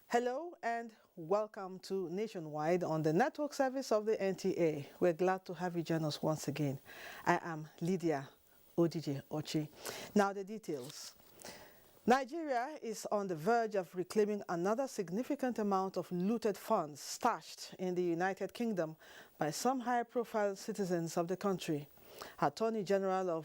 Hello and welcome to Nationwide on the network service of the NTA. We're glad to have you join us once again. I am Lydia Odije Ochi. Now the details. Nigeria is on the verge of reclaiming another significant amount of looted funds stashed in the United Kingdom by some high-profile citizens of the country. Attorney General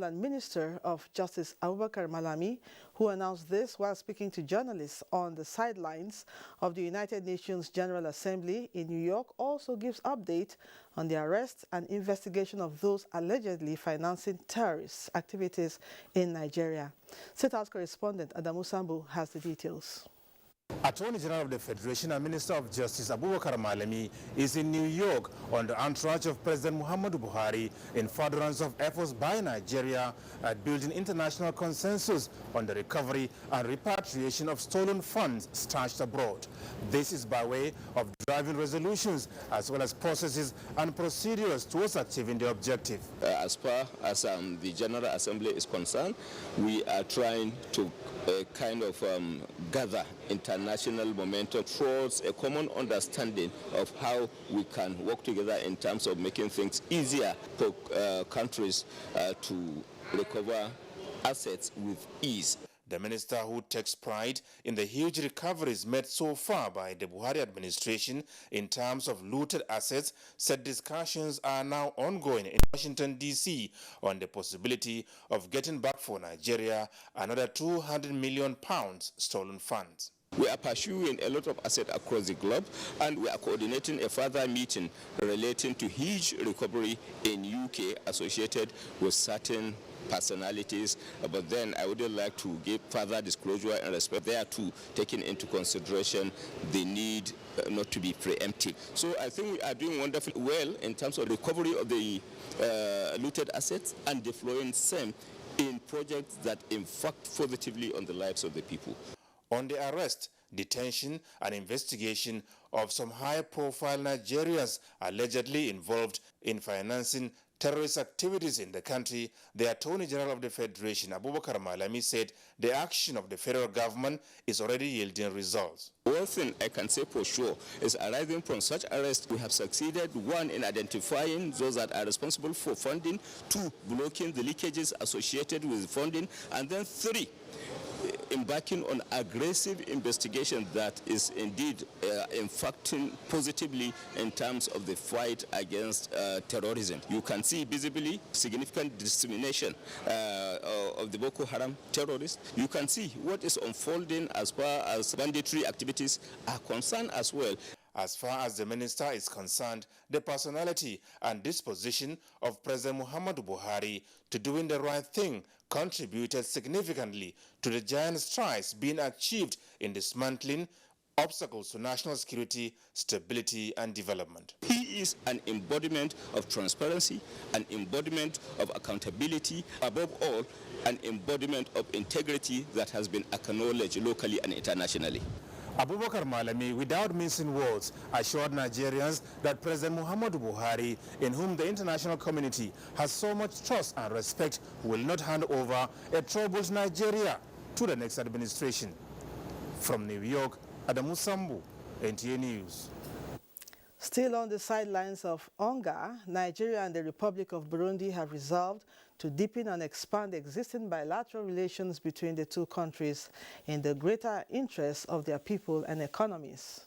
and Minister of Justice Abubakar Malami, who announced this while speaking to journalists on the sidelines of the United Nations General Assembly in New York, also gives update on the arrest and investigation of those allegedly financing terrorist activities in Nigeria. State House correspondent Adamu Sambu has the details. Attorney General of the Federation and Minister of Justice Abubakar Malami is in New York on the entourage of President Muhammadu Buhari in furtherance of efforts by Nigeria at building international consensus on the recovery and repatriation of stolen funds stashed abroad. This is by way of driving resolutions as well as processes and procedures towards achieving the objective. As far as the General Assembly is concerned, we are trying to gather international momentum towards a common understanding of how we can work together in terms of making things easier for countries to recover assets with ease. The minister, who takes pride in the huge recoveries made so far by the Buhari administration in terms of looted assets, said discussions are now ongoing in Washington, D.C. on the possibility of getting back for Nigeria another £200 million stolen funds. We are pursuing a lot of assets across the globe, and we are coordinating a further meeting relating to huge recovery in UK associated with certain personalities, but then I would like to give further disclosure and respect there too, taking into consideration the need not to be preemptive. So I think we are doing wonderfully well in terms of recovery of the looted assets and deploying same in projects that impact positively on the lives of the people. On the arrest, detention and investigation of some high-profile Nigerians allegedly involved in financing terrorist activities in the country, the Attorney General of the Federation, Abubakar Malami, said the action of the federal government is already yielding results. One thing I can say for sure is arising from such arrests, we have succeeded, one, in identifying those that are responsible for funding, two, blocking the leakages associated with funding, and then three, embarking on aggressive investigation that is indeed impacting positively in terms of the fight against terrorism. You can see visibly significant dissemination of the Boko Haram terrorists. You can see what is unfolding as far as banditry activities are concerned as well. As far as the minister is concerned, the personality and disposition of President Muhammadu Buhari to doing the right thing contributed significantly to the giant strides being achieved in dismantling obstacles to national security, stability, and development. He is an embodiment of transparency, an embodiment of accountability, above all, an embodiment of integrity that has been acknowledged locally and internationally. Abubakar Malami, without mincing words, assured Nigerians that President Muhammadu Buhari, in whom the international community has so much trust and respect, will not hand over a troubled Nigeria to the next administration. From New York, Adamu Sambu, NTA News. Still on the sidelines of hunger, Nigeria and the Republic of Burundi have resolved to deepen and expand existing bilateral relations between the two countries in the greater interest of their people and economies.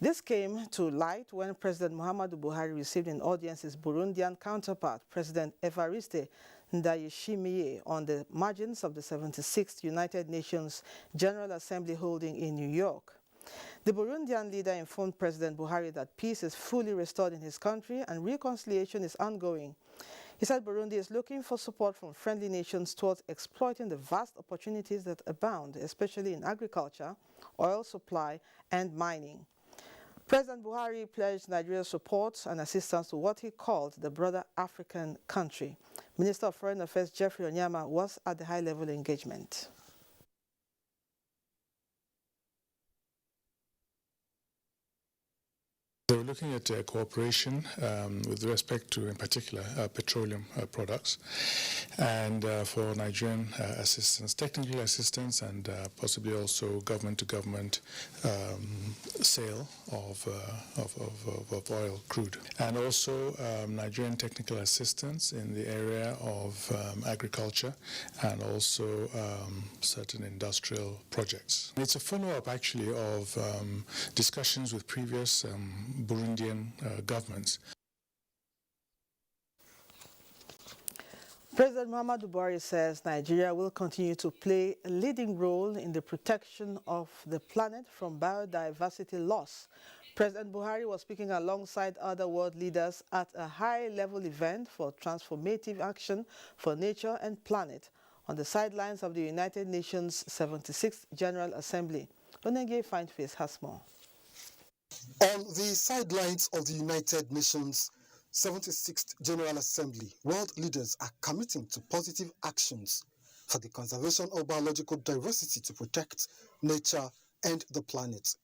This came to light when President Muhammadu Buhari received in audience his Burundian counterpart, President Evariste Ndayishimiye on the margins of the 76th United Nations General Assembly holding in New York. The Burundian leader informed President Buhari that peace is fully restored in his country and reconciliation is ongoing. He said Burundi is looking for support from friendly nations towards exploiting the vast opportunities that abound, especially in agriculture, oil supply, and mining. President Buhari pledged Nigeria's support and assistance to what he called the broader African country. Minister of Foreign Affairs Jeffrey Onyama was at the high-level engagement. So we're looking at cooperation with respect to, in particular, petroleum products, and for Nigerian assistance, technical assistance, and possibly also government-to-government sale of oil crude, and also Nigerian technical assistance in the area of agriculture and also certain industrial projects. It's a follow-up, actually, of discussions with previous Burundian governments. President Muhammadu Buhari says Nigeria will continue to play a leading role in the protection of the planet from biodiversity loss. President Buhari was speaking alongside other world leaders at a high-level event for transformative action for nature and planet on the sidelines of the United Nations 76th General Assembly. Onenge Findface has more. On the sidelines of the United Nations 76th General Assembly, world leaders are committing to positive actions for the conservation of biological diversity to protect nature and the planet.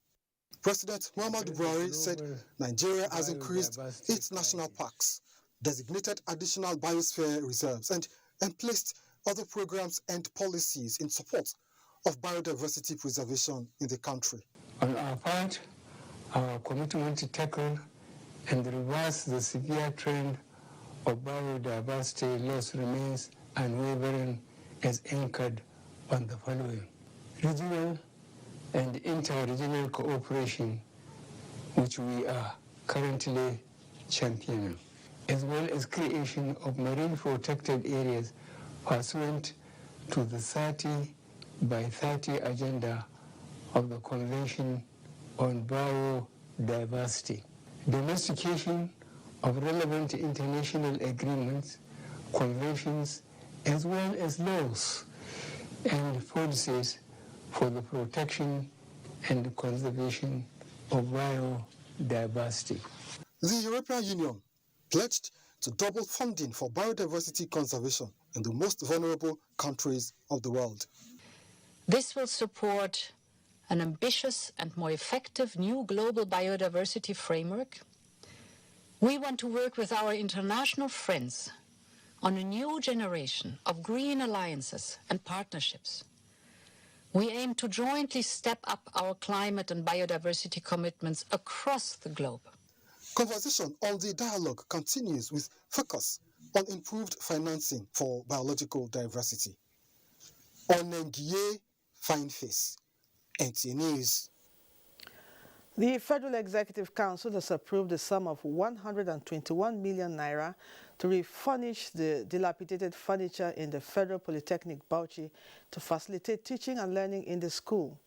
President Muhammadu Buhari said Nigeria has increased its national parks, designated additional biosphere reserves, and placed other programs and policies in support of biodiversity preservation in the country. On our part, our commitment to tackle and reverse the severe trend of biodiversity loss remains unwavering, as anchored on the following: regional and inter-regional cooperation, which we are currently championing, as well as creation of marine protected areas pursuant to the 30 by 30 agenda of the Convention on Biodiversity, domestication of relevant international agreements, conventions, as well as laws and policies for the protection and conservation of biodiversity. The European Union pledged to double funding for biodiversity conservation in the most vulnerable countries of the world. This will support an ambitious and more effective new global biodiversity framework. We want to work with our international friends on a new generation of green alliances and partnerships. We aim to jointly step up our climate and biodiversity commitments across the globe. Conversation on the dialogue continues with focus on improved financing for biological diversity. Onengie Fineface, NTA News. The Federal Executive Council has approved a sum of 121 million naira to refurnish the dilapidated furniture in the Federal Polytechnic Bauchi to facilitate teaching and learning in the school.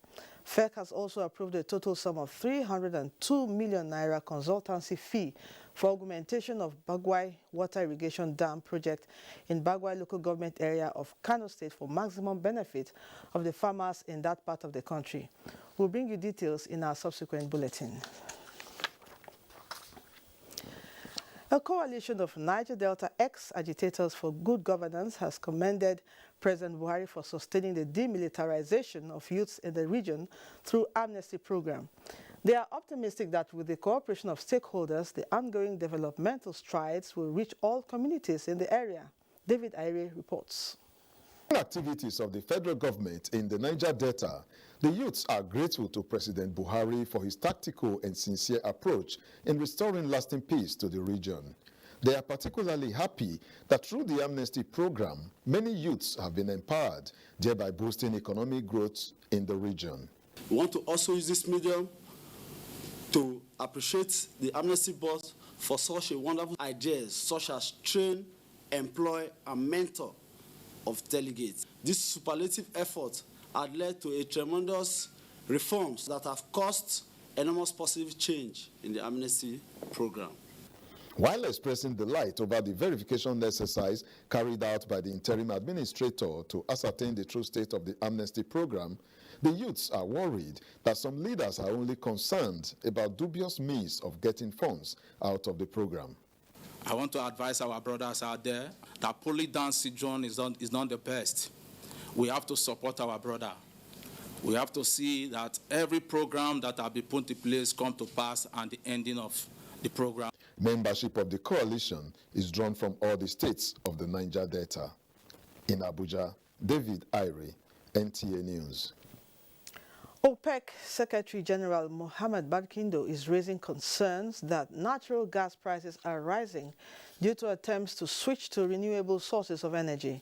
FEC has also approved a total sum of 302 million naira consultancy fee for augmentation of Bagwai Water Irrigation Dam project in Bagwai local government area of Kano State for maximum benefit of the farmers in that part of the country. We'll bring you details in our subsequent bulletin. A coalition of Niger Delta ex-agitators for good governance has commended President Buhari for sustaining the demilitarization of youths in the region through amnesty program. They are optimistic that with the cooperation of stakeholders, the ongoing developmental strides will reach all communities in the area. David Aire reports. Activities of the federal government in the Niger Delta, the youths are grateful to President Buhari for his tactical and sincere approach in restoring lasting peace to the region. They are particularly happy that through the amnesty program, many youths have been empowered, thereby boosting economic growth in the region. We want to also use this medium to appreciate the amnesty board for such a wonderful ideas, such as train employ, and mentor of delegates. This superlative effort had led to a tremendous reforms that have caused enormous positive change in the amnesty program. While expressing delight over the verification exercise carried out by the interim administrator to ascertain the true state of the amnesty program, the youths are worried that some leaders are only concerned about dubious means of getting funds out of the program. I want to advise our brothers out there that poly dance syndrome is not the best. We have to support our brother. We have to see that every program that has been put in place come to pass and the ending of the program. Membership of the coalition is drawn from all the states of the Niger Delta. In Abuja, David Irie, NTA News. OPEC Secretary General Mohamed Barkindo is raising concerns that natural gas prices are rising due to attempts to switch to renewable sources of energy.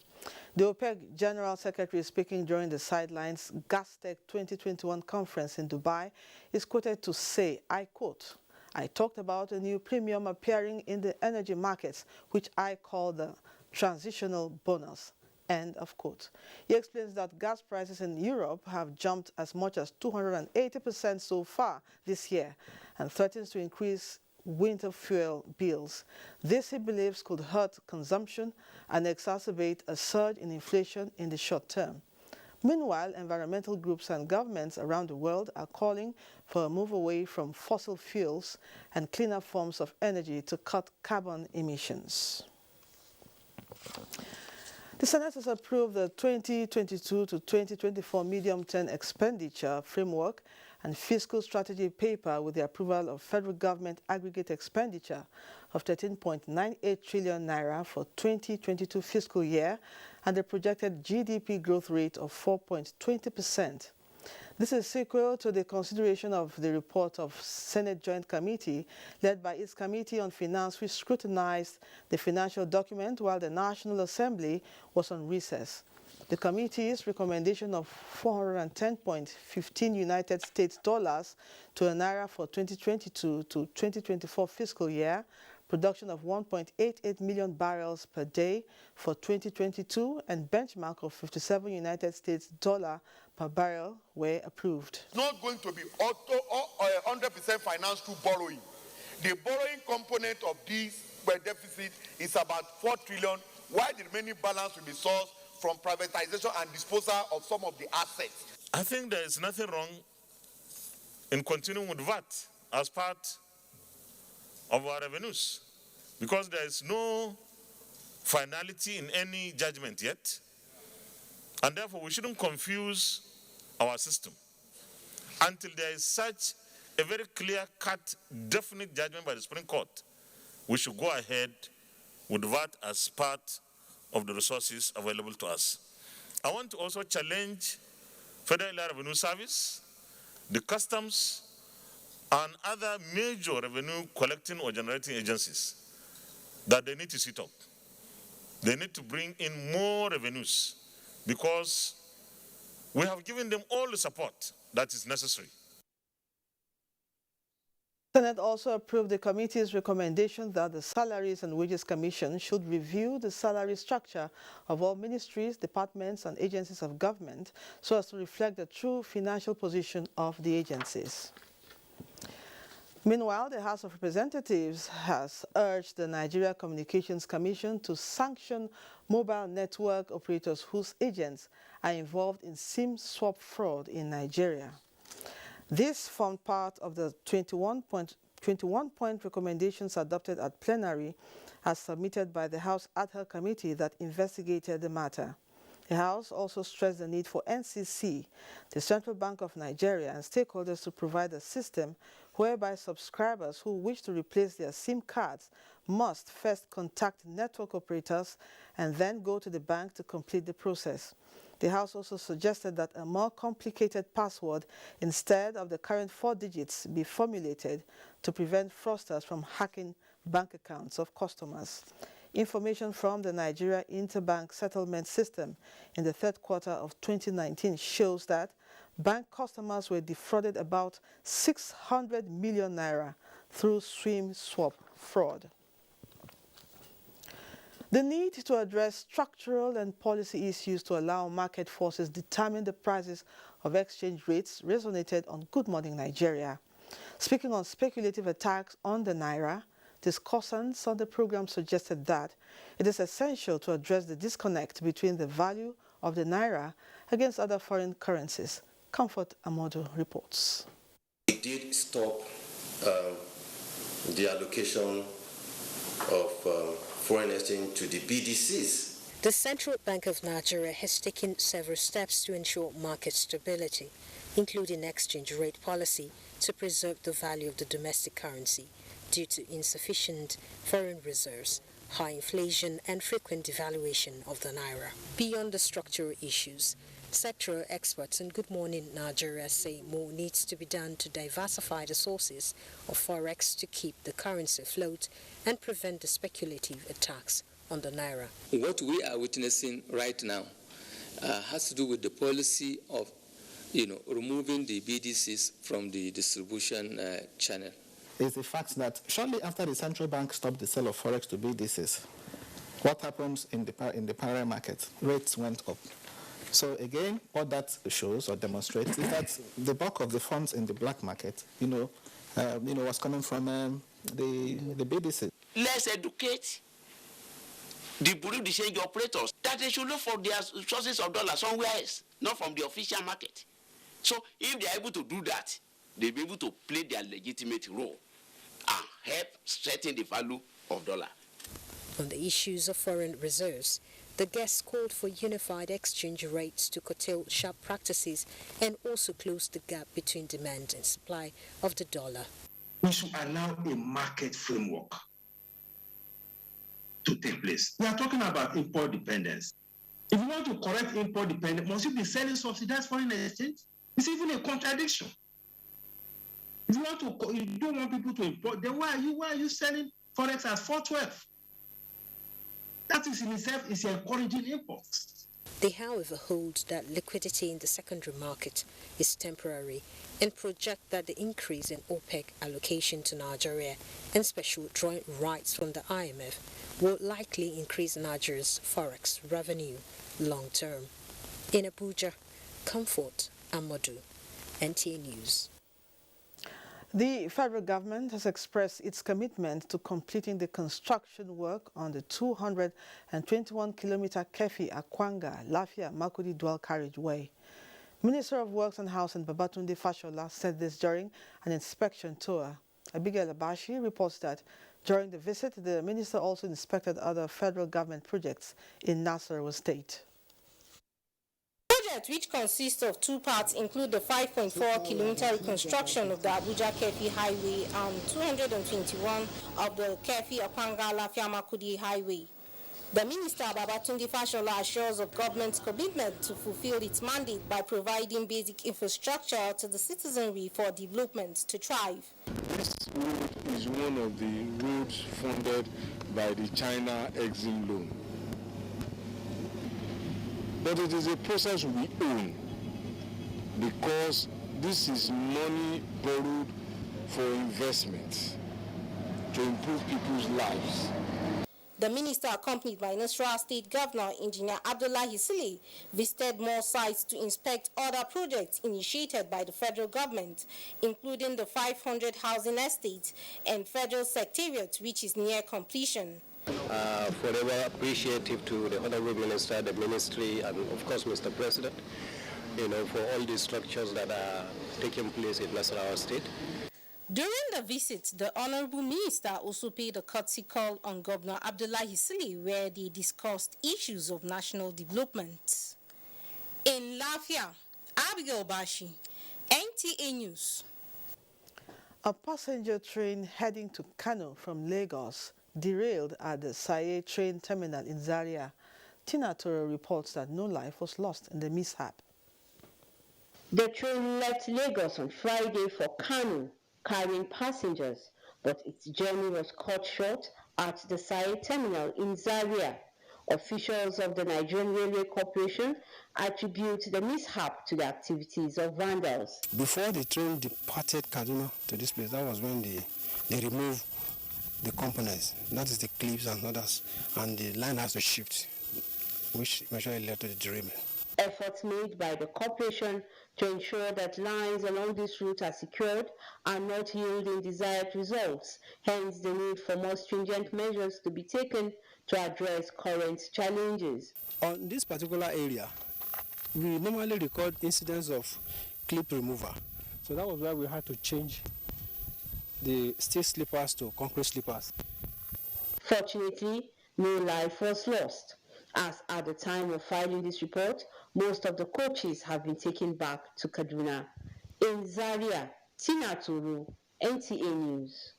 The OPEC General Secretary, speaking during the Sidelines GasTech 2021 conference in Dubai, is quoted to say, I quote, "I talked about a new premium appearing in the energy markets, which I call the transitional bonus." End of quote. He explains that gas prices in Europe have jumped as much as 280% so far this year and threatens to increase winter fuel bills. This, he believes, could hurt consumption and exacerbate a surge in inflation in the short term. Meanwhile, environmental groups and governments around the world are calling for a move away from fossil fuels and cleaner forms of energy to cut carbon emissions. The Senate has approved the 2022 to 2024 medium-term expenditure framework and fiscal strategy paper with the approval of federal government aggregate expenditure of 13.98 trillion naira for 2022 fiscal year and a projected GDP growth rate of 4.20%. This is sequel to the consideration of the report of Senate Joint Committee led by its Committee on Finance, which scrutinized the financial document while the National Assembly was on recess. The committee's recommendation of 410.15 United States dollars to a naira for 2022 to 2024 fiscal year, production of 1.88 million barrels per day for 2022, and benchmark of 57 United States dollar per barrel were approved. It's not going to be 100% financed through borrowing. The borrowing component of this deficit is about 4 trillion, while the remaining balance will be sourced from privatization and disposal of some of the assets. I think there is nothing wrong in continuing with VAT as part of our revenues, because there is no finality in any judgment yet, and therefore we shouldn't confuse our system until there is such a very clear-cut, definite judgment by the Supreme Court. We should go ahead with VAT as part of the resources available to us. I want to also challenge Federal Revenue Service, the customs, and other major revenue collecting or generating agencies that they need to sit up. They need to bring in more revenues because we have given them all the support that is necessary. The Senate also approved the committee's recommendation that the Salaries and Wages Commission should review the salary structure of all ministries, departments, and agencies of government so as to reflect the true financial position of the agencies. Meanwhile, the House of Representatives has urged the Nigeria Communications Commission to sanction mobile network operators whose agents are involved in SIM swap fraud in Nigeria. This formed part of the 21-point recommendations adopted at plenary as submitted by the House Ad hoc Committee that investigated the matter. The House also stressed the need for NCC, the Central Bank of Nigeria, and stakeholders to provide a system whereby subscribers who wish to replace their SIM cards must first contact network operators and then go to the bank to complete the process. The House also suggested that a more complicated password instead of the current 4 digits be formulated to prevent fraudsters from hacking bank accounts of customers. Information from the Nigeria Interbank Settlement System in the third quarter of 2019 shows that bank customers were defrauded about 600 million naira through SIM swap fraud. The need to address structural and policy issues to allow market forces determine the prices of exchange rates resonated on Good Morning Nigeria. Speaking on speculative attacks on the naira, discussants on the program suggested that it is essential to address the disconnect between the value of the naira against other foreign currencies. Comfort Amodu reports. It did stop the allocation of foreign exchange to the BDCs. The Central Bank of Nigeria has taken several steps to ensure market stability, including exchange rate policy to preserve the value of the domestic currency due to insufficient foreign reserves, high inflation, and frequent devaluation of the naira. Beyond the structural issues, sectoral experts in Good Morning Nigeria say more needs to be done to diversify the sources of forex to keep the currency afloat and prevent the speculative attacks on the naira. What we are witnessing right now has to do with the policy of, removing the BDCs from the distribution channel. It's the fact that shortly after the central bank stopped the sale of forex to BDCs, what happens in the parallel market? Rates went up. So again, what that shows or demonstrates is that the bulk of the funds in the black market, was coming from the BDC. Let's educate the Burundi exchange operators that they should look for their sources of dollars somewhere else, not from the official market. So if they are able to do that, they'll be able to play their legitimate role and help setting the value of dollar. On the issues of foreign reserves, the guests called for unified exchange rates to curtail sharp practices and also close the gap between demand and supply of the dollar. We should allow a market framework to take place. We are talking about import dependence. If you want to correct import dependence, must you be selling subsidized foreign exchange? It's even a contradiction. If you don't want people to import, then why are you selling forex at 412? That is in itself is encouraging imports. They, however, hold that liquidity in the secondary market is temporary and project that the increase in OPEC allocation to Nigeria and special drawing rights from the IMF will likely increase Nigeria's forex revenue long term. In Abuja, Comfort Amodu, NTA News. The federal government has expressed its commitment to completing the construction work on the 221-kilometer Kefi-Aquanga-Lafia-Makudi dual carriageway. Minister of Works and Housing Babatunde Fashola said this during an inspection tour. Abigail Abashi reports that during the visit, the minister also inspected other federal government projects in Nasarawa State. Project, which consists of two parts, include the 5.4-kilometer reconstruction of the Abuja-Kefi Highway and 221 of the Kefi-Aquanga-Lafia-Makudi Highway. The Minister Babatunde Fashola assures of government's commitment to fulfill its mandate by providing basic infrastructure to the citizenry for development to thrive. This road is one of the roads funded by the China Exim loan. But it is a process we own because this is money borrowed for investment to improve people's lives. The minister, accompanied by Nasarawa State Governor Engineer Abdullahi Sile, visited more sites to inspect other projects initiated by the federal government, including the 500 housing estate and federal secretariat, which is near completion. Forever appreciative to the Honorable Minister, the Ministry, and of course Mr. President, for all the structures that are taking place in Nasarawa State. During the visit, the Honorable Minister also paid a courtesy call on Governor Abdullahi Sile, where they discussed issues of national development. In Lafia, Abigail Bashi, NTA News. A passenger train heading to Kano from Lagos derailed at the Saye train terminal in Zaria. Tina Toro reports that no life was lost in the mishap. The train left Lagos on Friday for Kano, carrying passengers, but its journey was cut short at the Saye terminal in Zaria. Officials of the Nigerian Railway Corporation attribute the mishap to the activities of vandals. Before the train departed Kaduna to this place, that was when they removed the components, that is the clips and others, and the line has to shift, which eventually led to the derailment. Efforts made by the corporation to ensure that lines along this route are secured are not yielding desired results, hence the need for more stringent measures to be taken to address current challenges. On this particular area, we normally record incidents of clip remover, so that was why we had to change the steel slippers to concrete slippers. Fortunately, no life was lost, as at the time of filing this report, most of the coaches have been taken back to Kaduna. In Zaria, Tina Turu, NTA News.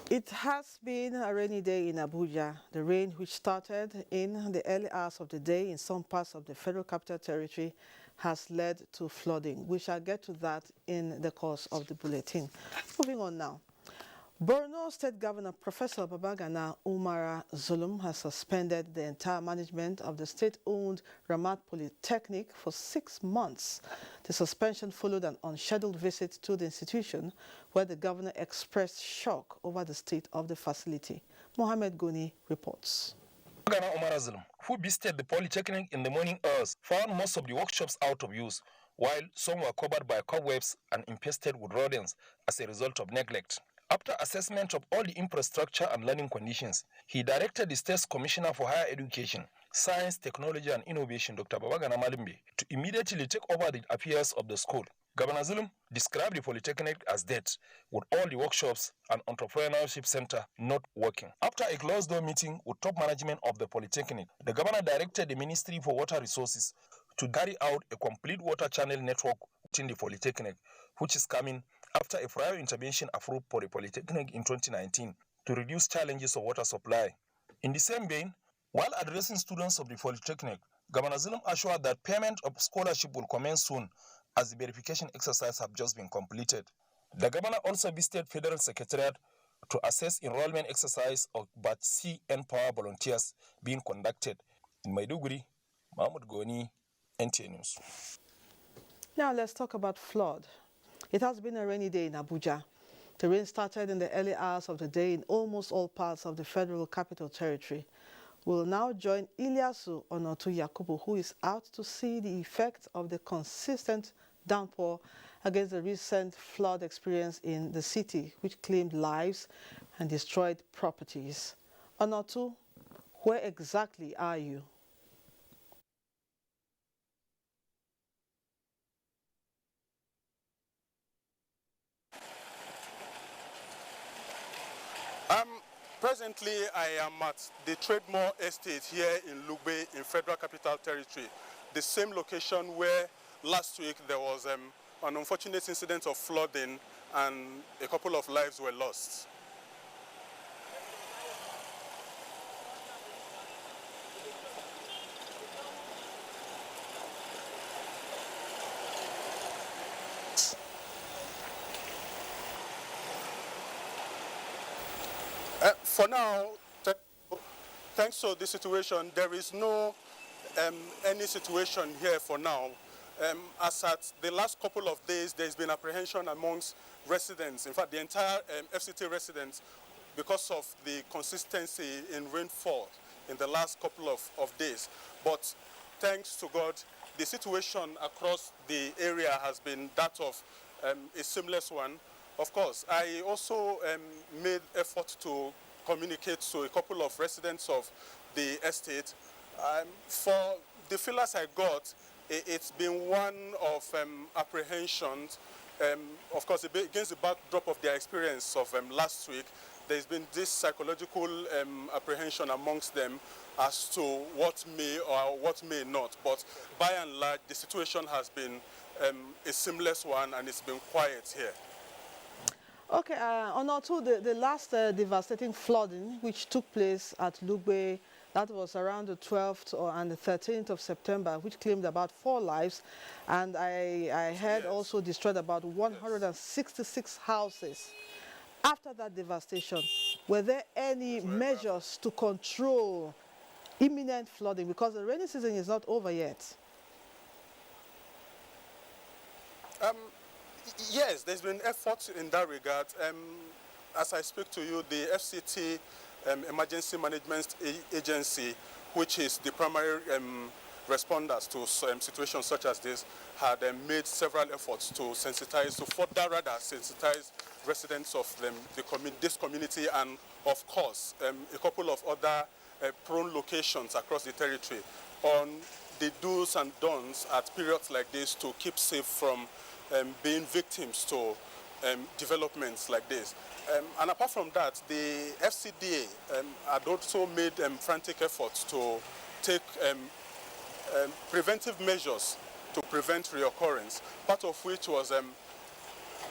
It has been a rainy day in Abuja. The rain, which started in the early hours of the day in some parts of the Federal Capital Territory, has led to flooding. We shall get to that in the course of the bulletin. Moving on now. Borno State Governor Professor Babagana Umara Zulum has suspended the entire management of the state-owned Ramat Polytechnic for 6 months. The suspension followed an unscheduled visit to the institution where the governor expressed shock over the state of the facility. Mohammed Goni reports. Babagana Umara Zulum, who visited the Polytechnic in the morning hours, found most of the workshops out of use, while some were covered by cobwebs and infested with rodents as a result of neglect. After assessment of all the infrastructure and learning conditions, he directed the State's Commissioner for Higher Education, Science, Technology and Innovation, Dr. Babagana Malimbe, to immediately take over the affairs of the school. Governor Zulum described the Polytechnic as dead, with all the workshops and entrepreneurship center not working. After a closed-door meeting with top management of the Polytechnic, the governor directed the Ministry for Water Resources to carry out a complete water channel network within the Polytechnic, which is coming after a prior intervention approved for the Polytechnic in 2019 to reduce challenges of water supply. In the same vein, while addressing students of the Polytechnic, Governor Zulum assured that payment of scholarship will commence soon as the verification exercise have just been completed. The governor also visited Federal Secretariat to assess enrollment exercise of Batch C and Power volunteers being conducted. In Maiduguri, Mahmoud Goni, NTA News. Now let's talk about flood. It has been a rainy day in Abuja. The rain started in the early hours of the day in almost all parts of the Federal Capital Territory. We'll now join Ilyasu Onotu Yakubu, who is out to see the effect of the consistent downpour against the recent flood experience in the city, which claimed lives and destroyed properties. Onotu, where exactly are you? Presently, I am at the Trademore Estate here in Lugbe in Federal Capital Territory, the same location where last week there was an unfortunate incident of flooding and a couple of lives were lost. For now, thanks to the situation, there is no any situation here for now. As at the last couple of days, there's been apprehension amongst residents, in fact the entire FCT residents, because of the consistency in rainfall in the last couple of days. But thanks to God, the situation across the area has been that of a seamless one. Of course, I also made effort to communicate to a couple of residents of the estate. For the feelers I got, it's been one of apprehensions. Of course, against the backdrop of their experience of last week, there's been this psychological apprehension amongst them as to what may or what may not. But by and large, the situation has been a seamless one, and it's been quiet here. Okay, Onotu, the last devastating flooding which took place at Lugbe, that was around the 12th and the 13th of September, which claimed about 4 lives, and I heard also destroyed about 166 houses. After that devastation, were there any measures to control imminent flooding? Because the rainy season is not over yet. Yes, there's been effort in that regard. As I speak to you, the FCT Emergency Management Agency, which is the primary responders to situations such as this, had made several efforts to sensitize, to further rather sensitize residents of this community, and of course a couple of other prone locations across the territory on the do's and don'ts at periods like this to keep safe from being victims to developments like this. And apart from that, the FCDA had also made frantic efforts to take preventive measures to prevent reoccurrence, part of which was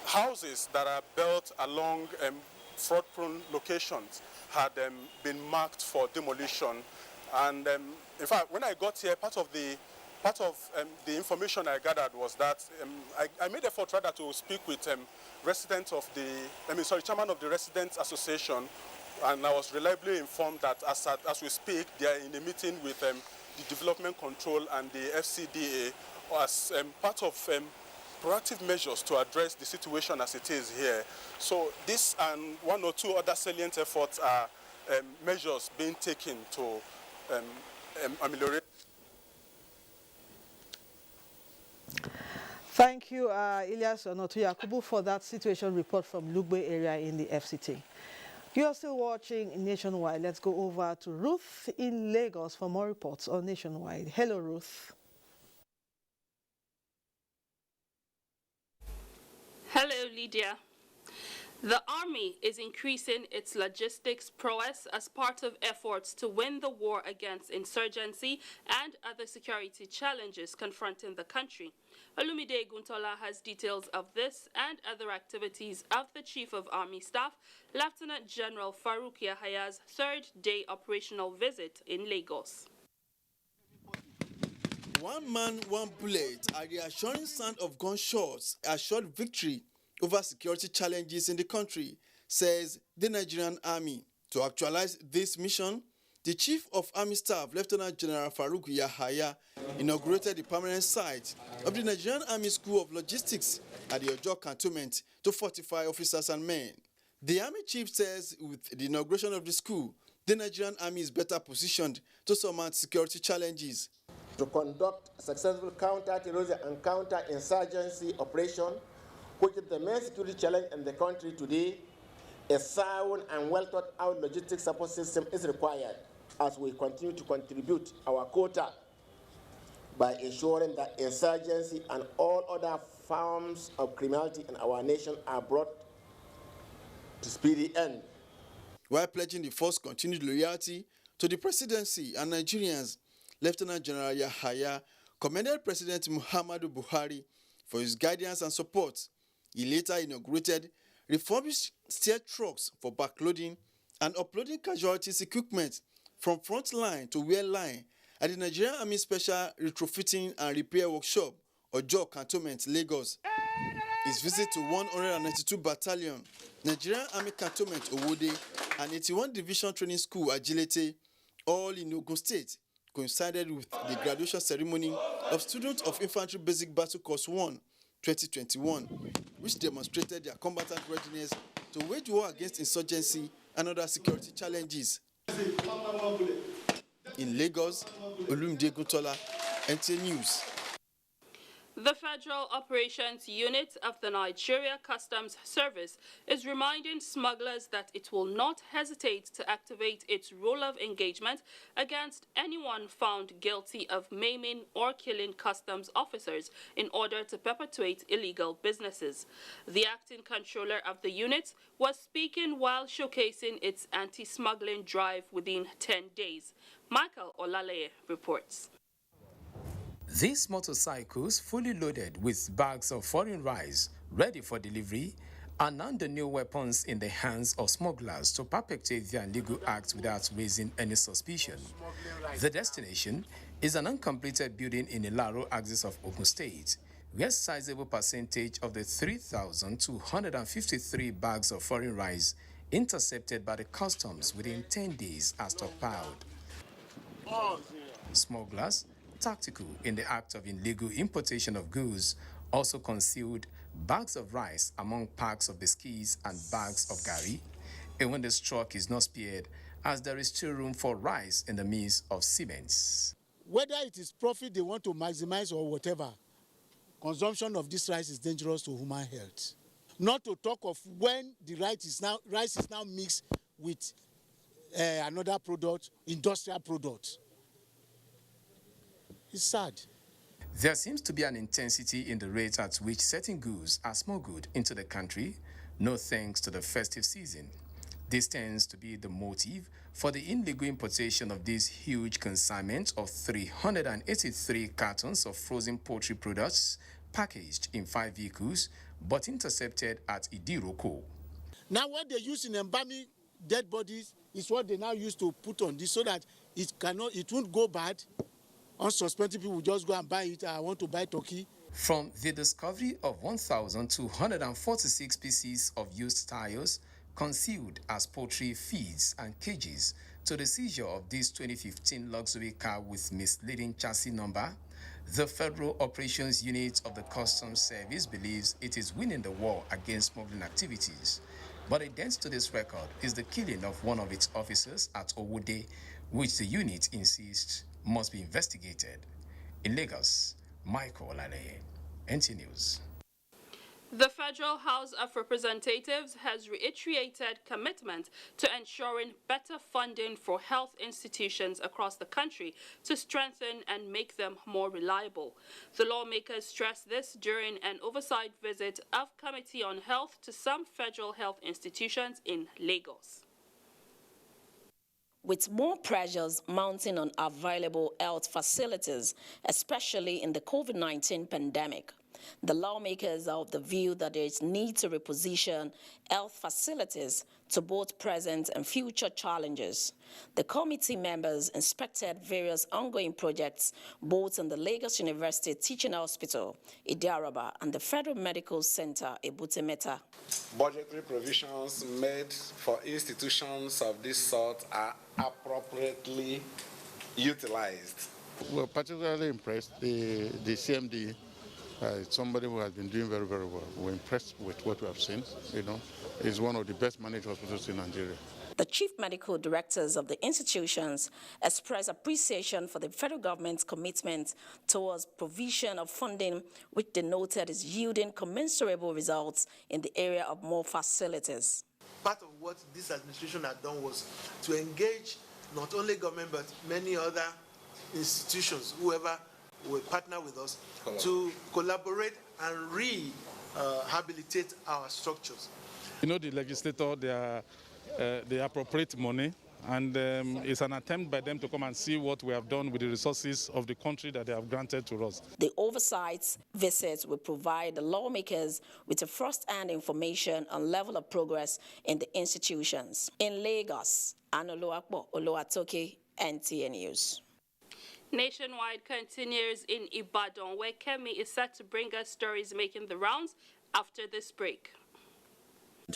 houses that are built along fraud-prone locations had been marked for demolition. And in fact, when I got here, part of the information I gathered was that I made effort rather to speak with residents of chairman of the Residents Association, and I was reliably informed that as we speak, they are in a meeting with the Development Control and the FCDA as part of proactive measures to address the situation as it is here. So this and one or two other salient efforts are measures being taken to ameliorate. Thank you, Ilyas Onotu-Yakubu, for that situation report from Lugbe area in the FCT. You are still watching Nationwide. Let's go over to Ruth in Lagos for more reports on Nationwide. Hello, Ruth. Hello, Lydia. The army is increasing its logistics prowess as part of efforts to win the war against insurgency and other security challenges confronting the country. Olumide Guntola has details of this and other activities of the Chief of Army Staff, Lieutenant General Farouk Yahaya's third-day operational visit in Lagos. One man, one bullet, a reassuring sound of gunshots assured victory over security challenges in the country, says the Nigerian Army. To actualize this mission, the Chief of Army Staff, Lieutenant General Farouk Yahaya, inaugurated the permanent site of the Nigerian Army School of Logistics at the Ojo Cantonment to fortify officers and men. The Army Chief says with the inauguration of the school, the Nigerian Army is better positioned to surmount security challenges. To conduct a successful counter-terrorism and counter-insurgency operation, which is the main security challenge in the country today, a sound and well-thought-out logistics support system is required as we continue to contribute our quota by ensuring that insurgency and all other forms of criminality in our nation are brought to speedy end. While pledging the force's continued loyalty to the presidency and Nigerians, Lieutenant General Yahaya commended President Muhammadu Buhari for his guidance and support. He later inaugurated refurbished steer trucks for backloading and uploading casualties equipment from front line to rear line at the Nigerian Army Special Retrofitting and Repair Workshop, Ojo Cantonment, Lagos. His visit to 192 Battalion, Nigerian Army Cantonment, Owode, and 81 Division Training School, Agilete, all in Ogun State, coincided with the graduation ceremony of students of Infantry Basic Battle Course 1, 2021, which demonstrated their combatant readiness to wage war against insurgency and other security challenges. In Lagos, Olumide Guntola, NTA News. The Federal Operations Unit of the Nigeria Customs Service is reminding smugglers that it will not hesitate to activate its rule of engagement against anyone found guilty of maiming or killing customs officers in order to perpetuate illegal businesses. The acting controller of the unit was speaking while showcasing its anti-smuggling drive within 10 days. Michael Olale reports. These motorcycles, fully loaded with bags of foreign rice ready for delivery, are now the new weapons in the hands of smugglers to perpetrate their illegal acts without raising any suspicion. The destination is an uncompleted building in Ilaro axis of Ogun State, where a sizable percentage of the 3,253 bags of foreign rice intercepted by the customs within 10 days are stockpiled. Smugglers, tactical in the act of illegal importation of goods, also concealed bags of rice among packs of biscuits and bags of gari, and when the truck is not spared, as there is still room for rice in the midst of cements. Whether it is profit they want to maximize or whatever, consumption of this rice is dangerous to human health. Not to talk of when the rice is now mixed with another product, industrial product. It's sad. There seems to be an intensity in the rate at which certain goods are smuggled into the country, no thanks to the festive season. This tends to be the motive for the illegal importation of this huge consignment of 383 cartons of frozen poultry products packaged in 5 vehicles but intercepted at Idiroko. Now what they use in embalming dead bodies is what they now use to put on this so that it won't go bad. Unsuspecting people just go and buy it. I want to buy turkey. From the discovery of 1,246 pieces of used tires concealed as poultry feeds and cages to the seizure of this 2015 luxury car with misleading chassis number, the Federal Operations Unit of the Customs Service believes it is winning the war against smuggling activities. But a dent to this record is the killing of one of its officers at Owode, which the unit insists must be investigated. In Lagos, Michael Olale, NTA News. The Federal House of Representatives has reiterated commitment to ensuring better funding for health institutions across the country to strengthen and make them more reliable. The lawmakers stressed this during an oversight visit of Committee on Health to some federal health institutions in Lagos. With more pressures mounting on available health facilities, especially in the COVID-19 pandemic, the lawmakers are of the view that there is need to reposition health facilities to both present and future challenges. The committee members inspected various ongoing projects both in the Lagos University Teaching Hospital, Idiaraba, and the Federal Medical Center, Ebutemeta. Budgetary provisions made for institutions of this sort are appropriately utilized. We're particularly impressed. The CMD somebody who has been doing very, very well. We're impressed with what we have seen. He's one of the best managed hospitals in Nigeria. The chief medical directors of the institutions expressed appreciation for the federal government's commitment towards provision of funding, which they noted is yielding commensurable results in the area of more facilities. Part of what this administration had done was to engage not only government but many other institutions, whoever will partner with us, to collaborate and rehabilitate our structures. The legislator, they appropriate money, and it's an attempt by them to come and see what we have done with the resources of the country that they have granted to us. The oversight visits will provide the lawmakers with a first-hand information on level of progress in the institutions. In Lagos, Anoluakbo Oluwatoke, NTA News. Nationwide continues in Ibadan, where Kemi is set to bring us stories making the rounds after this break.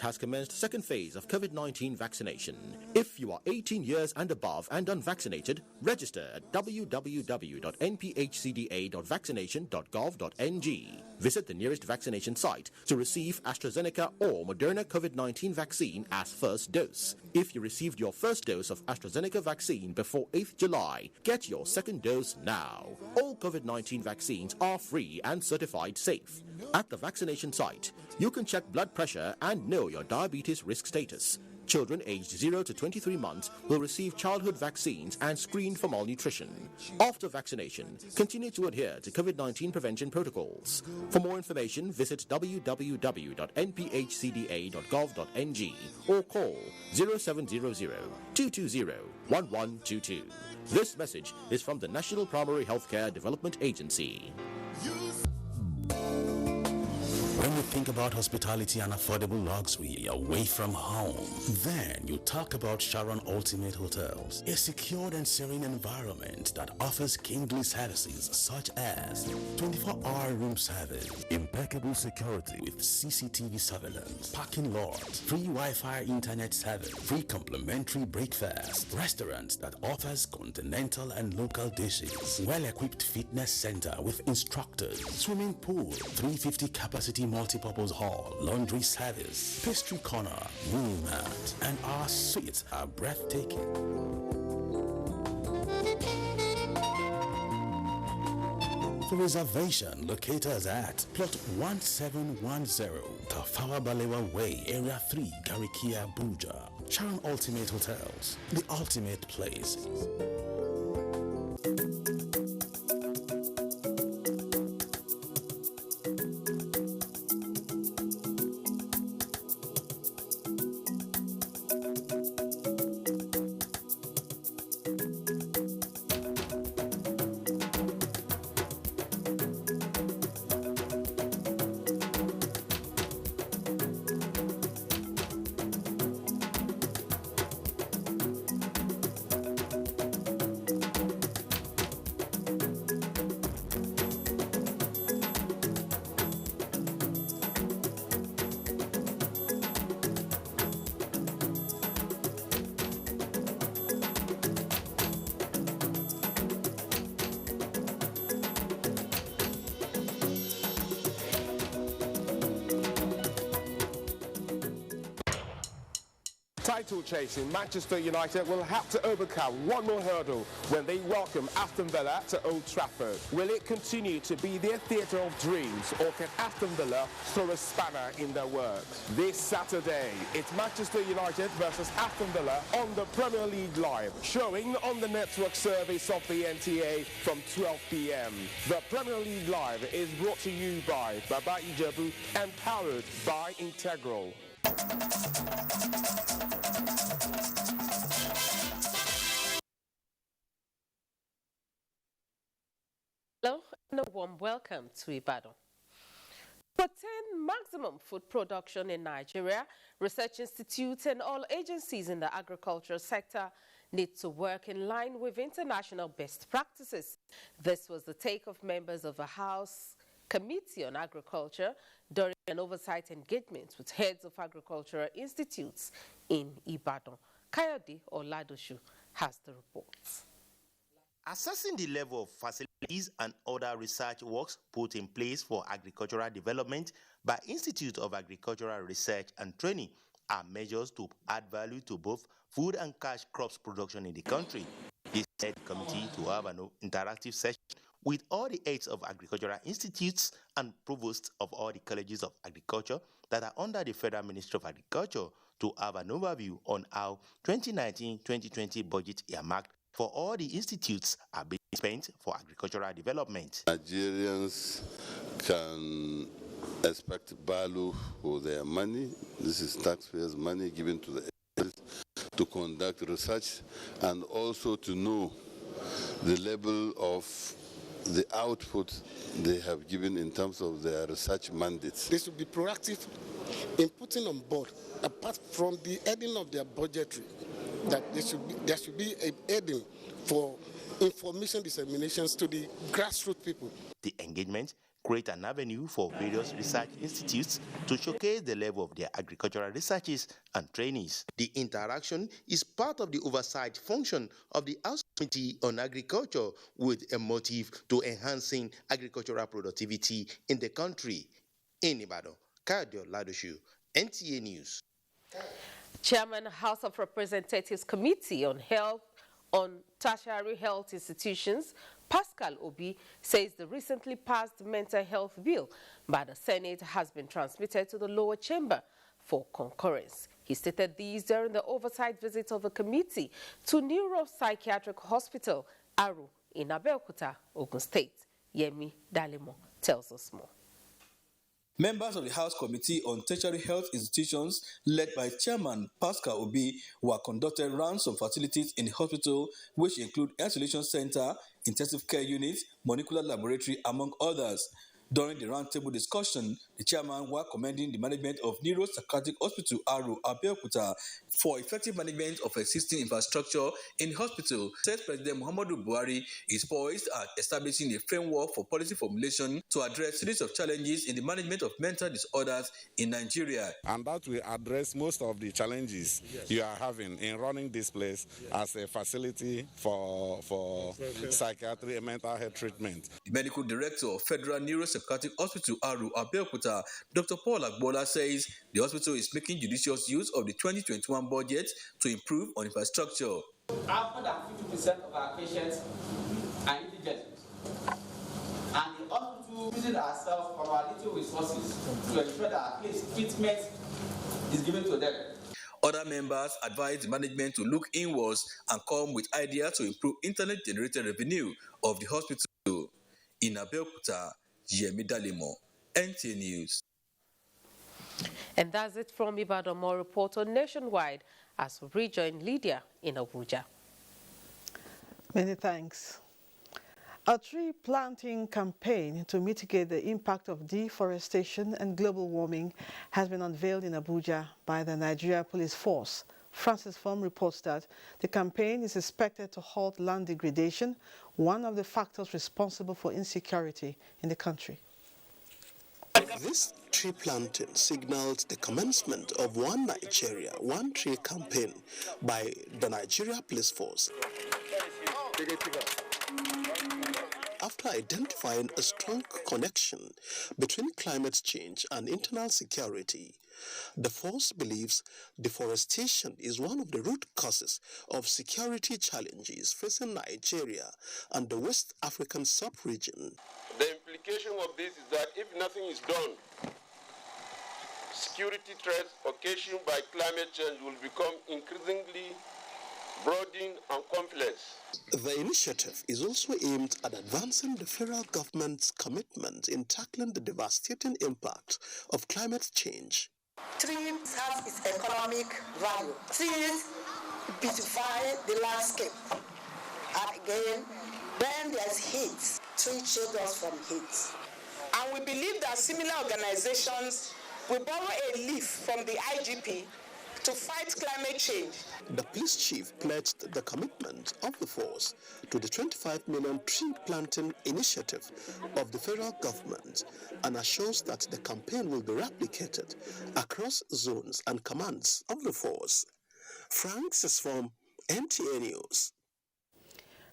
Has commenced second phase of COVID-19 vaccination. If you are 18 years and above and unvaccinated, register at www.nphcda.vaccination.gov.ng. Visit the nearest vaccination site to receive AstraZeneca or Moderna COVID-19 vaccine as first dose. If you received your first dose of AstraZeneca vaccine before 8th July, get your second dose now. All COVID-19 vaccines are free and certified safe. At the vaccination site, you can check blood pressure and know your diabetes risk status. Children aged 0 to 23 months will receive childhood vaccines and screened for malnutrition. After vaccination, continue to adhere to COVID-19 prevention protocols. For more information, visit www.nphcda.gov.ng or call 0700-220-1122. This message is from the National Primary Healthcare Development Agency. When you think about hospitality and affordable luxury away from home, then you talk about Sharon Ultimate Hotels, a secured and serene environment that offers kingly services such as 24-hour room service, impeccable security with CCTV surveillance, parking lots, free Wi-Fi internet service, free complimentary breakfast, restaurants that offers continental and local dishes, well-equipped fitness center with instructors, swimming pool, 350 capacity multipurpose hall, laundry service, pastry corner, movement, and our suites are breathtaking. For reservation, locate us at plot 1710, Tafawa Balewa Way, Area 3, Garikia, Abuja. Sharon Ultimate Hotels, the ultimate place. Title chasing, Manchester United will have to overcome one more hurdle when they welcome Aston Villa to Old Trafford. Will it continue to be their theatre of dreams, or can Aston Villa throw a spanner in their works? This Saturday, it's Manchester United versus Aston Villa on the Premier League Live, showing on the network service of the NTA from 12 p.m. The Premier League Live is brought to you by Baba Ijebu and powered by Integral. Hello and a warm welcome to Ibadan. To attain maximum food production in Nigeria, research institutes and all agencies in the agricultural sector need to work in line with international best practices. This was the take of members of the House Committee on Agriculture during an oversight engagement with heads of agricultural institutes in Ibadan. Kayode Oladoshu has the reports. Assessing the level of facilities and other research works put in place for agricultural development by Institute of Agricultural Research and Training are measures to add value to both food and cash crops production in the country. This led the committee to have an interactive session with all the heads of agricultural institutes and provosts of all the colleges of agriculture that are under the Federal Ministry of Agriculture to have an overview on how 2019-2020 budget earmarked for all the institutes are being spent for agricultural development. Nigerians can expect value for their money. This is taxpayers' money given to the agencies to conduct research and also to know the level of the output they have given in terms of their research mandates. They should be proactive in putting on board, apart from the heading of their budgetary, that there should be a heading for information disseminations to the grassroots people. The engagement create an avenue for various research institutes to showcase the level of their agricultural researches and trainees. The interaction is part of the oversight function of the House Committee on Agriculture with a motive to enhancing agricultural productivity in the country. In Ibadan, Kayode Oladoshu, NTA News. Chairman, House of Representatives Committee on Tertiary Health Institutions, Pascal Obi, says the recently passed mental health bill by the Senate has been transmitted to the lower chamber for concurrence. He stated these during the oversight visit of the committee to Neuropsychiatric Hospital, Aru, in Abeokuta, Ogun State. Yemi Dalimo tells us more. Members of the House Committee on Tertiary Health Institutions, led by Chairman Pascal Obi, were conducted rounds of facilities in the hospital, which include isolation center, intensive care units, molecular laboratory, among others. During the roundtable discussion, the chairman was commending the management of Neuropsychiatric Hospital Aru Abeokuta for effective management of existing infrastructure in the hospital. Said President Muhammadu Buhari is poised at establishing a framework for policy formulation to address a series of challenges in the management of mental disorders in Nigeria. And that will address most of the challenges you are having in running this place as a facility for psychiatry and mental health treatment. The medical director of Federal Neuropsychiatric Psychiatric Hospital, Aru, Abeokuta, Dr. Paul Agbola says the hospital is making judicious use of the 2021 budget to improve on infrastructure. More than 50% of our patients are indigent, and the hospital using ourselves from our little resources to ensure that at least treatment is given to them. Other members advised the management to look inwards and come with ideas to improve internet-generated revenue of the hospital. In Abeokuta, Yemi Dalemo, NTA News. And that's it from Ibadan. More report on Nationwide as we rejoin Lydia in Abuja. Many thanks. A tree planting campaign to mitigate the impact of deforestation and global warming has been unveiled in Abuja by the Nigeria Police Force. Francis Form reports that the campaign is expected to halt land degradation, one of the factors responsible for insecurity in the country. This tree planting signals the commencement of One Nigeria, One Tree campaign by the Nigeria Police Force. After identifying a strong connection between climate change and internal security, the force believes deforestation is one of the root causes of security challenges facing Nigeria and the West African sub-region. The implication of this is that if nothing is done, security threats occasioned by climate change will become increasingly broadened and complex. The initiative is also aimed at advancing the federal government's commitment in tackling the devastating impact of climate change. Trees have its economic value. Trees beautify the landscape. And again, when there's heat, trees shield us from heat. And we believe that similar organizations will borrow a leaf from the IGP to fight climate change. The police chief pledged the commitment of the force to the 25 million tree planting initiative of the federal government and assures that the campaign will be replicated across zones and commands of the force. Francis from NTA News.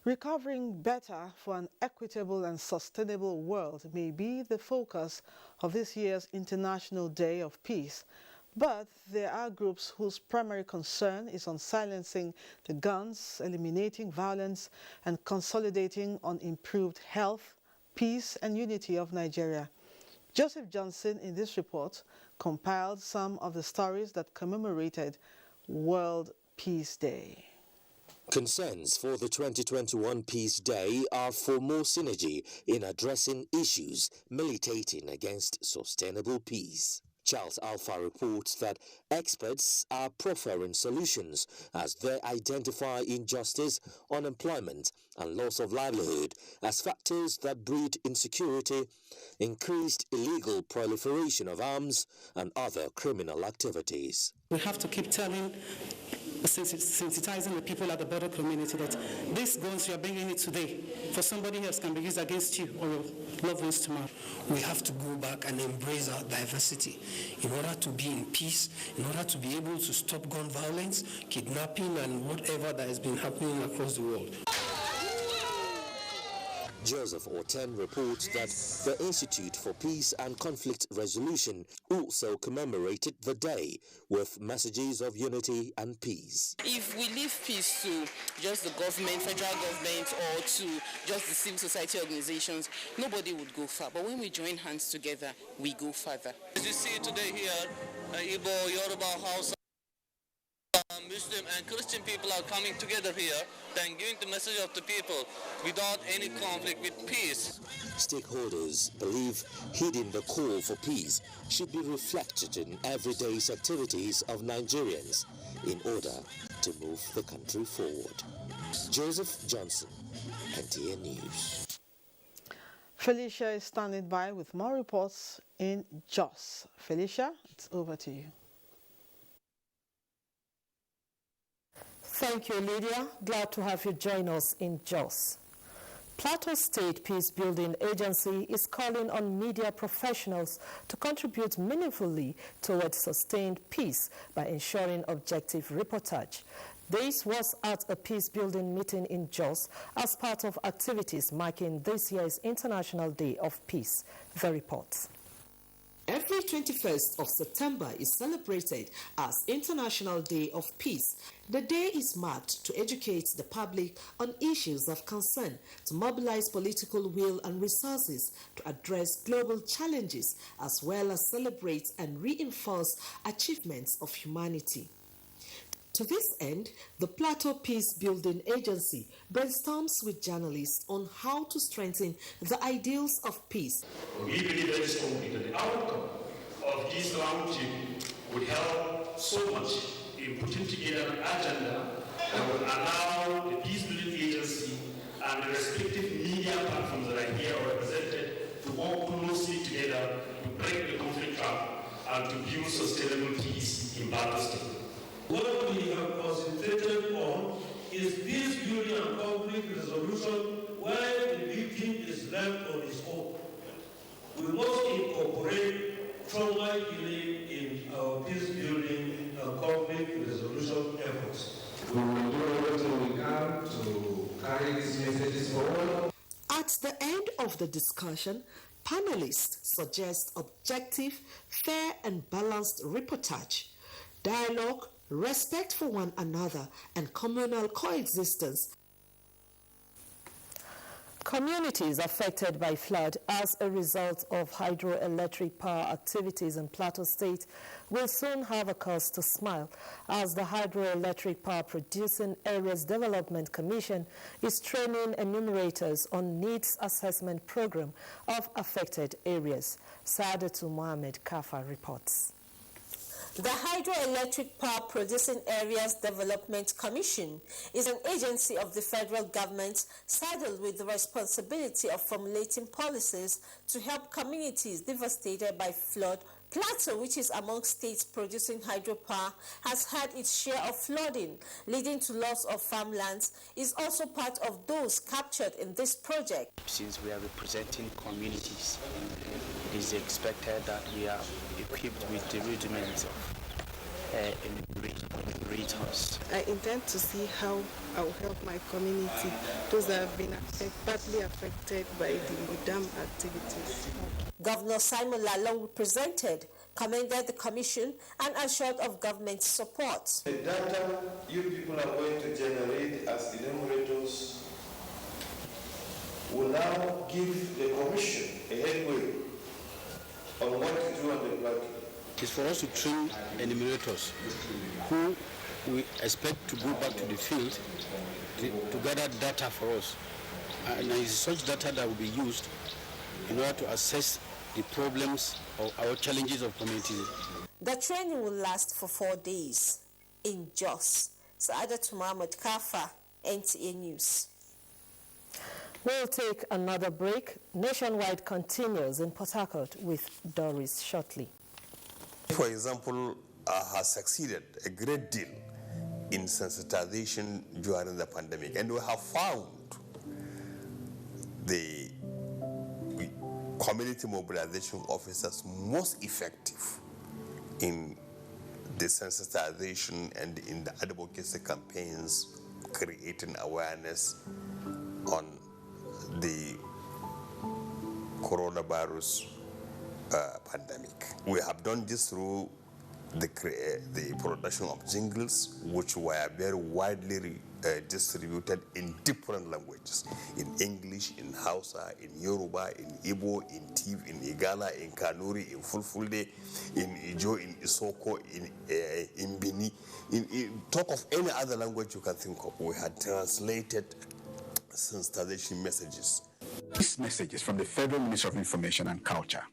Recovering better for an equitable and sustainable world may be the focus of this year's International Day of Peace. But there are groups whose primary concern is on silencing the guns, eliminating violence, and consolidating on improved health, peace, and unity of Nigeria. Joseph Johnson, in this report, compiled some of the stories that commemorated World Peace Day. Concerns for the 2021 Peace Day are for more synergy in addressing issues militating against sustainable peace. Charles Alpha reports that experts are preferring solutions as they identify injustice, unemployment, and loss of livelihood as factors that breed insecurity, increased illegal proliferation of arms, and other criminal activities. We have to keep sensitizing the people at the border community that these guns you are bringing it today for somebody else can be used against you or your loved ones tomorrow. We have to go back and embrace our diversity in order to be in peace, in order to be able to stop gun violence, kidnapping, and whatever that has been happening across the world. Joseph Oten reports that the Institute for Peace and Conflict Resolution also commemorated the day with messages of unity and peace. If we leave peace to just the government, federal government, or to just the civil society organizations, nobody would go far. But when we join hands together, we go further. As you see today here, Igbo, Yoruba, Hausa, Muslim and Christian people are coming together here and giving the message of the people without any conflict, with peace. Stakeholders believe heeding the call for peace should be reflected in everyday activities of Nigerians in order to move the country forward. Joseph Johnson, NTA News. Felicia is standing by with more reports in Jos. Felicia, it's over to you. Thank you, Lydia. Glad to have you join us in Jos. Plateau State Peace Building Agency is calling on media professionals to contribute meaningfully towards sustained peace by ensuring objective reportage. This was at a peace-building meeting in Jos as part of activities marking this year's International Day of Peace. The report. Every 21st of September is celebrated as International Day of Peace. The day is marked to educate the public on issues of concern, to mobilize political will and resources to address global challenges, as well as celebrate and reinforce achievements of humanity. To this end, the Plateau Peace Building Agency brainstorms with journalists on how to strengthen the ideals of peace. We believe very strongly that the outcome of this roundtable would help so much in putting together an agenda that will allow the Peace Building Agency and the respective media platforms that are here represented to work closely together to break the conflict up and to build sustainable peace in Plateau State. What we have concentrated on is peace building and conflict resolution where the victim is left on his own. We must incorporate trauma healing in our peace building and conflict resolution efforts. We will do everything we can to carry these messages forward. At the end of the discussion, panelists suggest objective, fair and balanced reportage, dialogue, respect for one another, and communal coexistence. Communities affected by flood as a result of hydroelectric power activities in Plateau State will soon have a cause to smile, as the Hydroelectric Power Producing Areas Development Commission is training enumerators on needs assessment program of affected areas. Saadatu Mohammed Kafa reports. The Hydroelectric Power Producing Areas Development Commission is an agency of the federal government saddled with the responsibility of formulating policies to help communities devastated by flood. Plateau, which is among states producing hydropower, has had its share of flooding, leading to loss of farmlands, is also part of those captured in this project. Since we are representing communities, it is expected that we are equipped with the rudiments of enumerators. I intend to see how I will help my community, those that have been badly affected by the dam activities. Governor Simon Lalong, represented, commended the commission and assured of government support. The data you people are going to generate as enumerators will now give the commission a headway on what to do on the platform. It is for us to train enumerators who we expect to go back to the field to gather data for us. And it is such data that will be used in order to assess the problems or our challenges of communities. The training will last for 4 days in Jos. Saadatu Mohammed Kafa, NTA News. We'll take another break. Nationwide continues in Port Harcourt with Doris shortly. For example, has succeeded a great deal in sensitization during the pandemic, and we have found the community mobilization officers most effective in the sensitization and in the advocacy campaigns, creating awareness on the coronavirus pandemic. We have done this through the production of jingles, which were very widely distributed in different languages, in English, in Hausa, in Yoruba, in Igbo, in Tiv, in Igala, in Kanuri, in Fulfulde, in Ijo, in Isoko, in Bini. In talk of any other language you can think of, we had translated sensitization messages. This message is from the Federal Ministry of Information and Culture.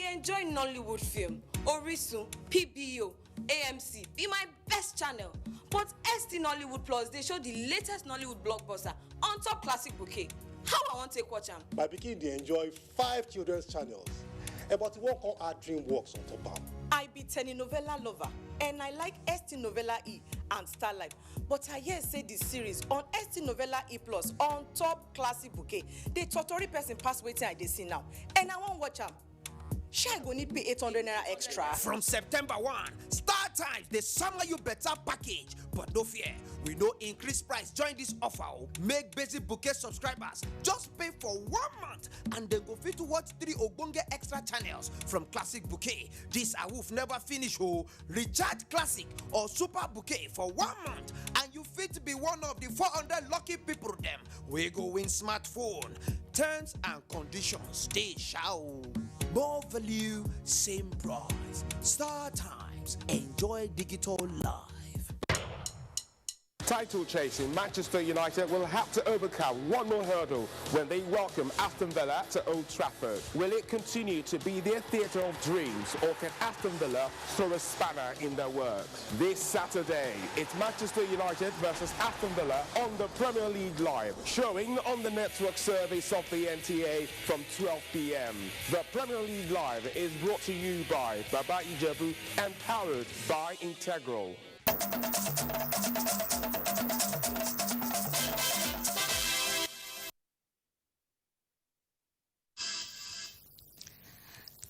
dey enjoy Nollywood film, Orisun, PBO, AMC be my best channel. But ST Nollywood Plus, they show the latest Nollywood blockbuster on top classic bouquet. How I want to watch them? My pikin dey enjoy 5 children's channels, but you won't call our DreamWorks on top. I be telenovela lover, and I like ST Novella E and Starlight. But I hear say this series on ST Novella E Plus on top classic bouquet. The Totori person pass waiting I dey see now, and I won't watch them. Sure, I go need pay 800 naira extra. From September 1, Star Times, they summer you better package. But no fear, we no increase price. Join this offer. Make basic bouquet subscribers just pay for 1 month and then go fit to watch 3 Ogbonge extra channels from Classic Bouquet. This awoof never finish. Recharge Classic or Super Bouquet for 1 month and you fit be one of the 400 lucky people them. We go win smartphone. Terms and conditions, they shall. More value, same price. Star Times, enjoy digital life. Title chasing, Manchester United will have to overcome one more hurdle when they welcome Aston Villa to Old Trafford. Will it continue to be their theatre of dreams, or can Aston Villa throw a spanner in their works? This Saturday, it's Manchester United versus Aston Villa on the Premier League Live, showing on the network service of the NTA from 12 p.m. The Premier League Live is brought to you by Baba Ijebu and powered by Integral.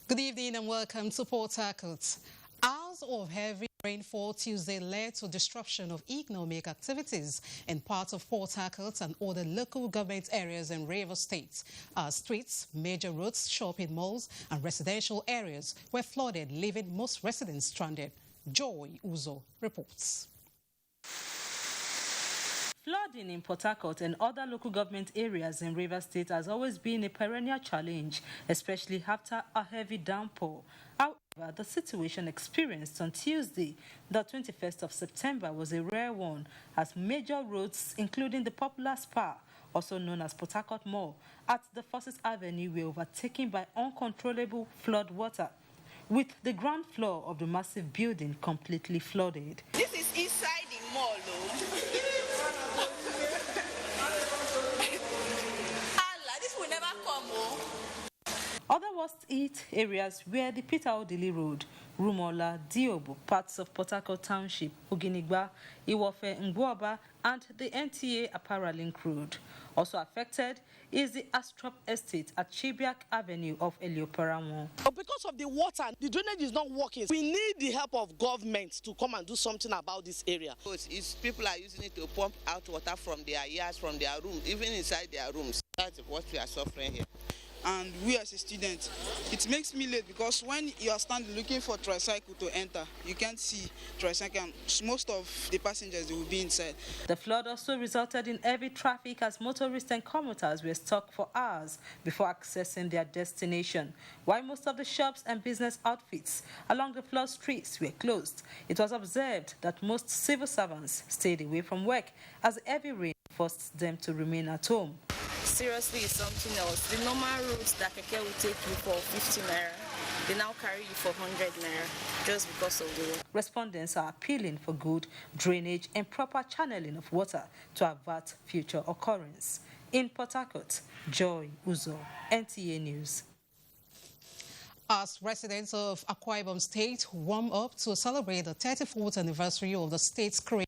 Good evening and welcome to Port Harcourt. Hours of heavy rainfall Tuesday led to disruption of economic activities in parts of Port Harcourt and other local government areas in Rivers State. Streets, major roads, shopping malls and residential areas were flooded, leaving most residents stranded. Joy Uzo reports. Flooding in Port Harcourt and other local government areas in Rivers State has always been a perennial challenge, especially after a heavy downpour. However, the situation experienced on Tuesday, the 21st of September, was a rare one, as major roads, including the popular Spa, also known as Port Harcourt Mall, at the Forces Avenue, were overtaken by uncontrollable flood water, with the ground floor of the massive building completely flooded. This is inside the mall, though. Other worst-hit areas were the Peter Odili Road, Rumola, Diobo, parts of Port Harcourt Township, Oginigba, Iwofe, Ngwoba, and the NTA Apara Link Road. Also affected is the Astrop Estate at Chibiak Avenue of Elioparamon. Because of the water, the drainage is not working. We need the help of government to come and do something about this area. It's people are using it to pump out water from their yards, from their rooms, even inside their rooms. That's what we are suffering here. And we as a student, it makes me late because when you are standing looking for tricycle to enter, you can't see tricycle. Most of the passengers, they will be inside. The flood also resulted in heavy traffic as motorists and commuters were stuck for hours before accessing their destination. While most of the shops and business outfits along the flood streets were closed, it was observed that most civil servants stayed away from work as heavy rain forced them to remain at home. Seriously, it's something else. The normal routes that Keke will take you for 50 naira, they now carry you for 100 naira just because of the road. Respondents are appealing for good drainage and proper channeling of water to avert future occurrence. In Port Harcourt, Joy Uzo, NTA News. As residents of Akwa Ibom State warm up to celebrate the 34th anniversary of the state's creation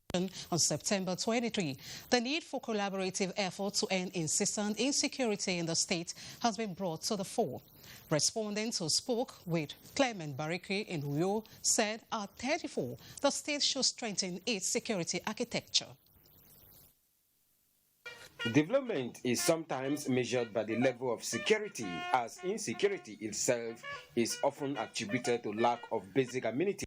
on September 23, the need for collaborative efforts to end incessant insecurity in the state has been brought to the fore. Respondents who spoke with Clement Bariki in Uyo said at 34, the state should strengthen its security architecture. Development is sometimes measured by the level of security, as insecurity itself is often attributed to lack of basic amenities,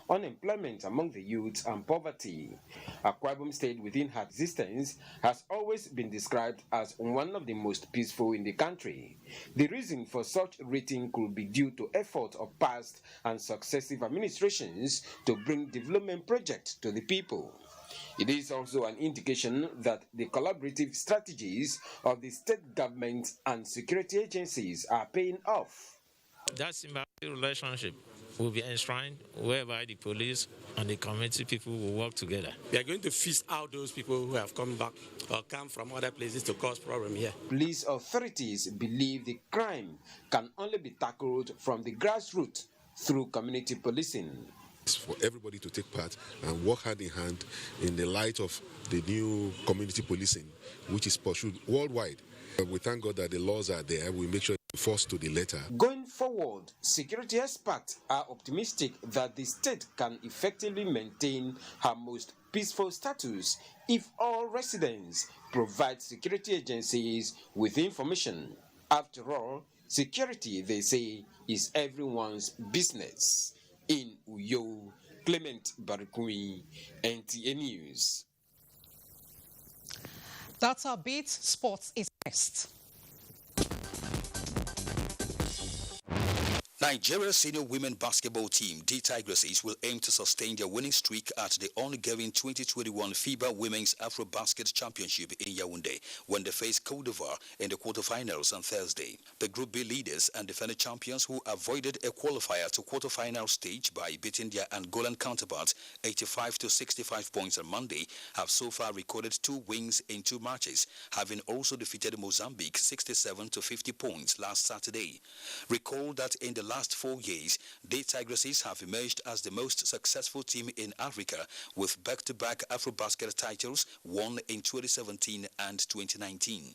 unemployment among the youth, and poverty. Akwa Ibom State, within her existence, has always been described as one of the most peaceful in the country. The reason for such rating could be due to efforts of past and successive administrations to bring development projects to the people. It is also an indication that the collaborative strategies of the state government and security agencies are paying off. That symbiotic relationship will be enshrined whereby the police and the community people will work together. We are going to fish out those people who have come back or come from other places to cause problem here. Police authorities believe the crime can only be tackled from the grassroots through community policing. For everybody to take part and work hand in hand in the light of the new community policing, which is pursued worldwide. We thank God that the laws are there. We make sure it's forced to the letter. Going forward, security experts are optimistic that the state can effectively maintain her most peaceful status if all residents provide security agencies with information. After all, security, they say, is everyone's business. In Uyo, Clement Barikui, NTA News. That's our beat. Sports is next. Nigeria's senior women basketball team, the Tigresses, will aim to sustain their winning streak at the ongoing 2021 FIBA Women's Afro-Basket Championship in Yaoundé when they face Côte d'Ivoire in the quarterfinals on Thursday. The Group B leaders and defending champions, who avoided a qualifier to quarterfinal stage by beating their Angolan counterparts 85-65 points on Monday, have so far recorded 2 wins in 2 matches, having also defeated Mozambique 67-50 points last Saturday. Recall that in the last 4 years, the Tigresses have emerged as the most successful team in Africa, with back-to-back Afro-Basket titles won in 2017 and 2019.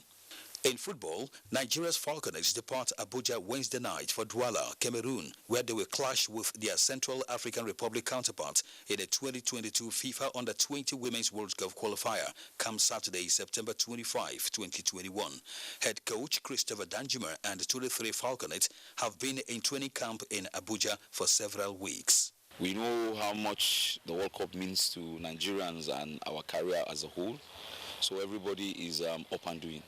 In football, Nigeria's Falconers depart Abuja Wednesday night for Douala, Cameroon, where they will clash with their Central African Republic counterparts in the 2022 FIFA Under-20 Women's World Cup qualifier come Saturday, September 25, 2021. Head coach Christopher Danjuma and the 23 Falconets have been in training camp in Abuja for several weeks. We know how much the World Cup means to Nigerians and our career as a whole, so everybody is up and doing.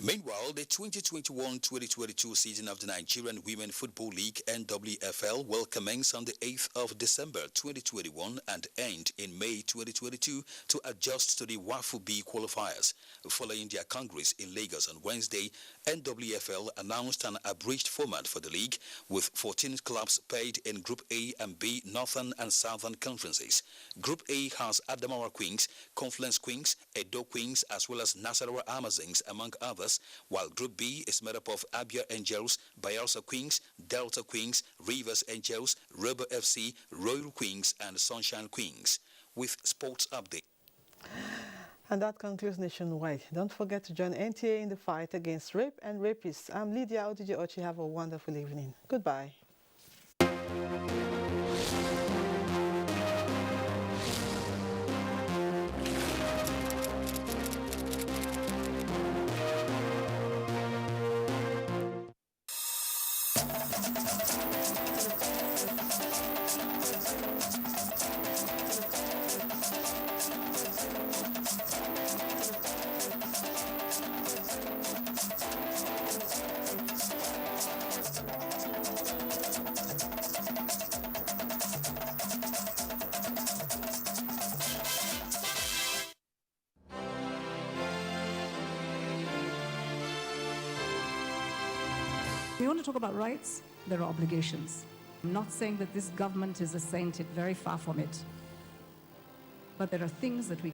Meanwhile, the 2021-2022 season of the Nigerian Women Football League (NWFL) will commence on the 8th of December 2021 and end in May 2022 to adjust to the WAFU B qualifiers. Following their congress in Lagos on Wednesday, NWFL announced an abridged format for the league, with 14 clubs paired in Group A and B Northern and Southern conferences. Group A has Adamawa Queens, Confluence Queens, Edo Queens, as well as Nasarawa Amazons, among others, while Group B is made up of Abia Angels, Bayelsa Queens, Delta Queens, Rivers Angels, Robo FC, Royal Queens, and Sunshine Queens. With sports update. And that concludes Nationwide. Don't forget to join NTA in the fight against rape and rapists. I'm Lydia Odije Ochi. Have a wonderful evening. Goodbye. We want to talk about rights, there are obligations. I'm not saying that this government is a saint, it's very far from it. But there are things that we